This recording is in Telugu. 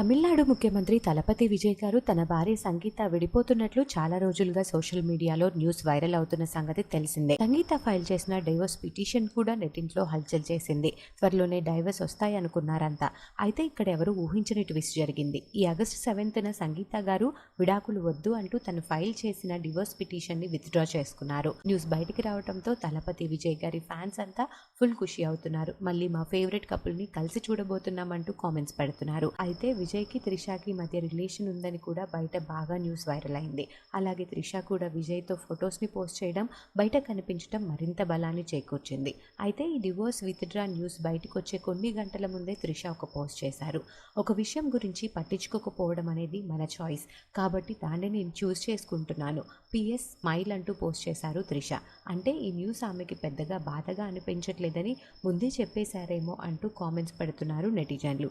తమిళనాడు ముఖ్యమంత్రి తలపతి విజయ్ గారు తన భార్య సంగీత విడిపోతున్నట్లు చాలా రోజులుగా సోషల్ మీడియాలో న్యూస్ వైరల్ అవుతున్న సంగతి తెలిసిందే. సంగీత ఫైల్ చేసిన డైవోర్స్ పిటిషన్ కూడా నెట్టింట్లో హల్చల్ చేసింది. త్వరలోనే డైవోర్స్ వస్తాయనుకున్నారంతా. అయితే ఇక్కడ ఎవరు ఊహించని ట్విస్ట్ జరిగింది. ఈ ఆగస్టు 7న సంగీత గారు విడాకులు వద్దు అంటూ తను ఫైల్ చేసిన డివోర్స్ పిటిషన్ ని విత్డ్రా చేసుకున్నారు. న్యూస్ బయటికి రావడంతో తలపతి విజయ్ గారి ఫ్యాన్స్ అంతా ఫుల్ ఖుషి అవుతున్నారు. మళ్ళీ మా ఫేవరెట్ కపుల్ ని కలిసి చూడబోతున్నామంటూ కామెంట్స్ పెడుతున్నారు. అయితే విజయ్కి త్రిషకి మధ్య రిలేషన్ ఉందని కూడా బయట బాగా న్యూస్ వైరల్ అయింది. అలాగే త్రిష కూడా విజయ్తో ఫొటోస్ని పోస్ట్ చేయడం, బయట కనిపించడం మరింత బలాన్ని చేకూర్చింది. అయితే ఈ డివోర్స్ విత్డ్రా న్యూస్ బయటకు వచ్చే కొన్ని గంటల ముందే త్రిష ఒక పోస్ట్ చేశారు. ఒక విషయం గురించి పట్టించుకోకపోవడం అనేది మన చాయిస్, కాబట్టి దాన్ని నేను చూస్ చేసుకుంటున్నాను. PS స్మైల్ అంటూ పోస్ట్ చేశారు త్రిష. అంటే ఈ న్యూస్ ఆమెకి పెద్దగా బాధగా అనిపించట్లేదని ముందే చెప్పేశారేమో అంటూ కామెంట్స్ పెడుతున్నారు నెటిజన్లు.